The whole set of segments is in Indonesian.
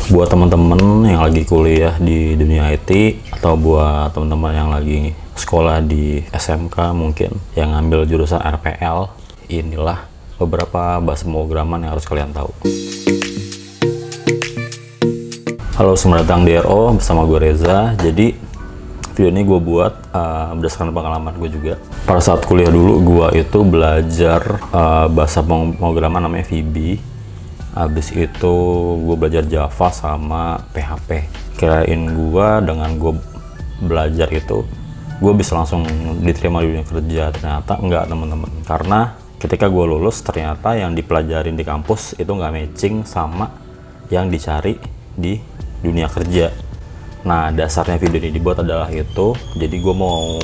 Buat teman-teman yang lagi kuliah di dunia IT atau buat teman-teman yang lagi sekolah di SMK mungkin yang ngambil jurusan RPL, inilah beberapa bahasa pemrograman yang harus kalian tahu. Halo, selamat datang di RO bersama gue Reza. Jadi video ini gue buat berdasarkan pengalaman gue juga. Pada saat kuliah dulu gue itu belajar bahasa pemrograman namanya VB. Habis itu gue belajar Java sama PHP. Kirain gue dengan gue belajar itu gue bisa langsung diterima di dunia kerja. Ternyata enggak, teman-teman. Karena ketika gue lulus ternyata yang dipelajarin di kampus itu nggak matching sama yang dicari di dunia kerja. Nah, dasarnya video ini dibuat adalah itu. Jadi gue mau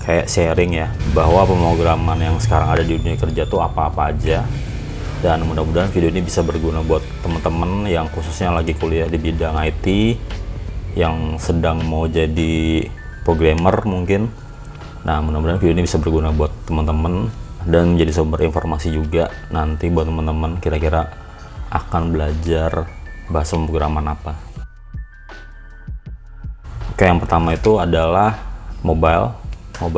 kayak sharing ya, bahwa pemrograman yang sekarang ada di dunia kerja tuh apa-apa aja. Dan mudah-mudahan video ini bisa berguna buat teman-teman yang khususnya lagi kuliah di bidang IT, yang sedang mau jadi programmer mungkin. Nah, mudah-mudahan video ini bisa berguna buat teman-teman dan menjadi sumber informasi juga nanti buat teman-teman kira-kira akan belajar bahasa pemrograman apa. Oke, yang pertama itu adalah mobile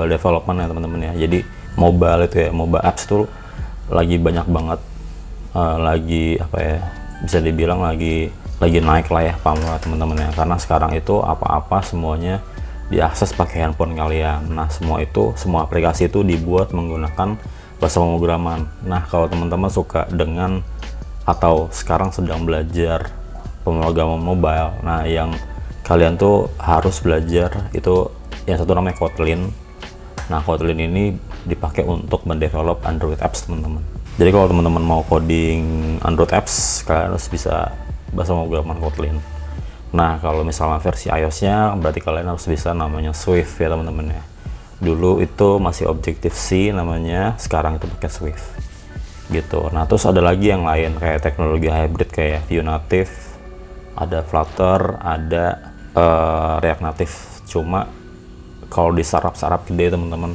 development ya teman-teman ya. Jadi mobile itu ya, mobile apps tuh lagi banyak banget, lagi apa ya, bisa dibilang lagi naik lah ya pamornya teman-teman ya. Karena sekarang itu apa-apa semuanya diakses pakai handphone kalian. Nah, semua aplikasi itu dibuat menggunakan bahasa pemrograman. Nah, kalau teman-teman suka dengan atau sekarang sedang belajar pemrograman mobile, nah yang kalian tuh harus belajar itu yang satu namanya Kotlin. Nah, Kotlin ini dipakai untuk mendevelop Android apps teman-teman. Jadi kalau teman-teman mau coding Android apps, kalian harus bisa bahasa pemrograman Kotlin. Nah, kalau misalnya versi iOS-nya berarti kalian harus bisa namanya Swift ya teman-teman ya. Dulu itu masih Objective-C namanya, sekarang itu pakai Swift gitu. Nah, terus ada lagi yang lain kayak teknologi hybrid kayak Vue Native, ada Flutter, ada React Native. Cuma kalau di startup gede teman-teman,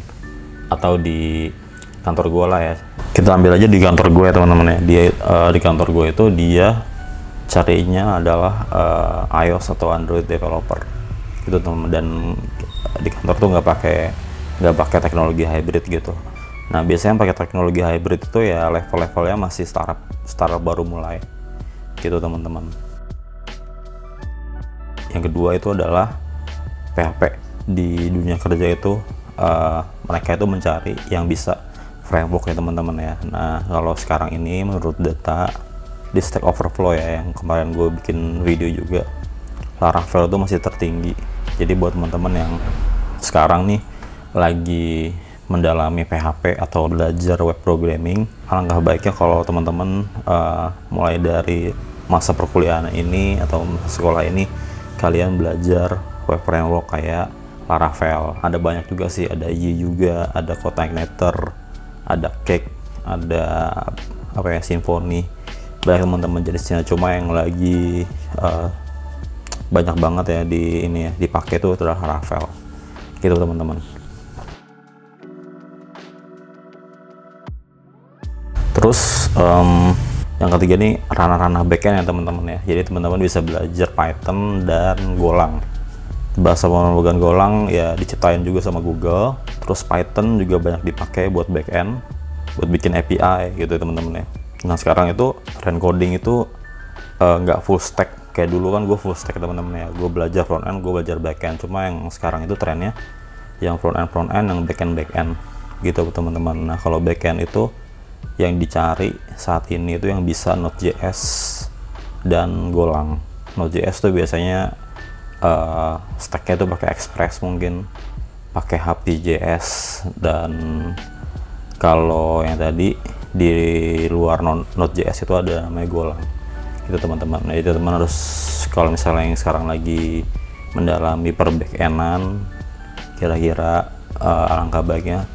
atau di kantor gue lah ya, kita ambil aja di kantor gue ya teman-teman ya. Dia di kantor gue itu dia carinya adalah iOS atau Android developer gitu teman-teman. Dan di kantor tuh nggak pakai teknologi hybrid gitu. Nah, biasanya pakai teknologi hybrid itu ya level-levelnya masih startup baru mulai gitu teman-teman. Yang kedua itu adalah PHP. Di dunia kerja itu mereka itu mencari yang bisa framework ya teman-teman ya. Nah, kalau sekarang ini menurut data di Stack Overflow ya, yang kemarin gue bikin video juga, Laravel itu masih tertinggi. Jadi buat teman-teman yang sekarang nih lagi mendalami PHP atau belajar web programming, alangkah baiknya kalau teman-teman mulai dari masa perkuliahan ini atau sekolah ini kalian belajar web framework kayak Laravel. Ada banyak juga sih, ada Y juga, ada CodeIgniter, ada Cake, ada apa ya, Symfony. Banyak teman-teman jenisnya. Cuma yang lagi banyak banget ya di ini ya, dipakai itu adalah Laravel. Gitu teman-teman. Terus yang ketiga nih ranah-ranah backend ya teman-teman ya. Jadi teman-teman bisa belajar Python dan Golang. Bahasa pemrograman Golang ya diciptain juga sama Google. Terus Python juga banyak dipakai buat backend, buat bikin API gitu teman-teman ya. Nah, sekarang itu trend coding itu nggak full stack kayak dulu kan. Gue full stack teman-teman ya. Gue belajar front end, gue belajar back end. Cuma yang sekarang itu trennya yang front end, yang back end gitu teman-teman. Nah, kalau back end itu yang dicari saat ini itu yang bisa Node.js dan Golang. Node.js tuh biasanya stacknya tuh pakai Express, mungkin pakai Hub.js, dan kalau yang tadi di luar Node.js itu ada namanya Golang gitu teman-teman. Nah, itu teman harus, kalau misalnya yang sekarang lagi mendalami per back-endan, kira-kira alangkah baiknya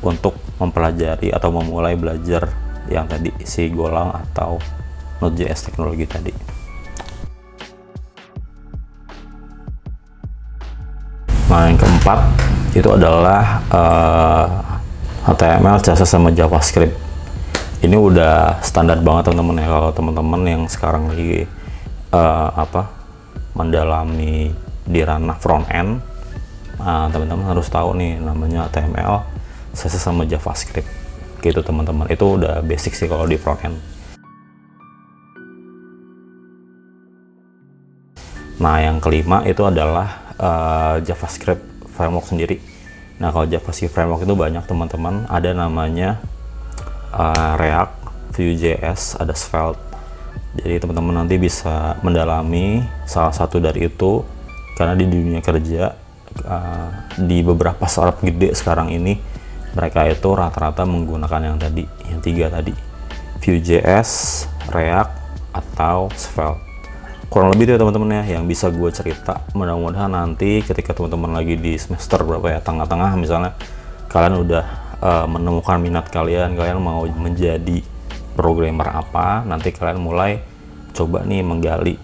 untuk mempelajari atau memulai belajar yang tadi si Golang atau Node.js teknologi tadi. Nah, yang keempat itu adalah HTML, CSS sama JavaScript. Ini udah standar banget teman-teman ya, kalau teman-teman yang sekarang lagi mendalami di ranah front end, teman-teman harus tahu nih namanya HTML, CSS sama JavaScript gitu teman-teman. Itu udah basic sih kalau di front end. Nah yang kelima itu adalah JavaScript framework sendiri. Nah kalau JavaScript framework itu banyak teman-teman, ada namanya React, Vue.js, ada Svelte. Jadi teman-teman nanti bisa mendalami salah satu dari itu, karena di dunia kerja di beberapa startup gede sekarang ini mereka itu rata-rata menggunakan yang tadi, yang tiga tadi, Vue.js, React, atau Svelte. Kurang lebih itu ya teman-teman ya yang bisa gue cerita. Mudah-mudahan nanti ketika teman-teman lagi di semester berapa ya, tengah-tengah misalnya, kalian udah menemukan minat kalian mau menjadi programmer apa, nanti kalian mulai coba nih menggali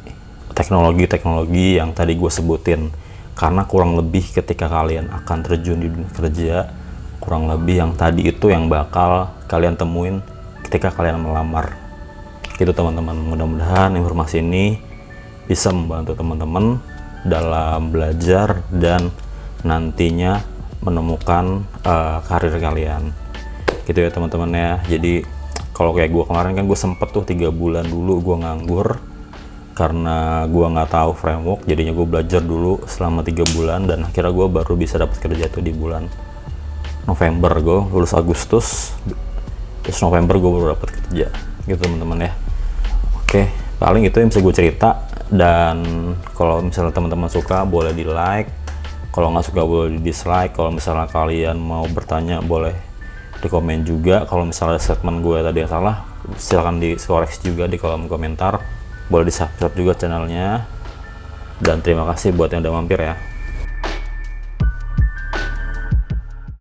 teknologi-teknologi yang tadi gue sebutin. Karena kurang lebih ketika kalian akan terjun di dunia kerja, kurang lebih yang tadi itu yang bakal kalian temuin ketika kalian melamar gitu teman-teman. Mudah-mudahan informasi ini bisa membantu teman-teman dalam belajar dan nantinya menemukan karir kalian gitu ya teman-teman ya. Jadi kalau kayak gue kemarin kan gue sempet tuh 3 bulan dulu gue nganggur karena gue nggak tahu framework, jadinya gue belajar dulu selama 3 bulan dan akhirnya gue baru bisa dapat kerja tuh di bulan November. Gue lulus Agustus, terus November gue baru dapat kerja gitu teman-teman ya. Oke, paling itu yang bisa gue cerita. Dan kalau misalnya teman-teman suka boleh di like, kalau nggak suka boleh di dislike. Kalau misalnya kalian mau bertanya boleh di komen juga. Kalau misalnya statement gue tadi yang salah silahkan dikoreksi juga di kolom komentar. Boleh di subscribe juga channelnya. Dan terima kasih buat yang udah mampir ya.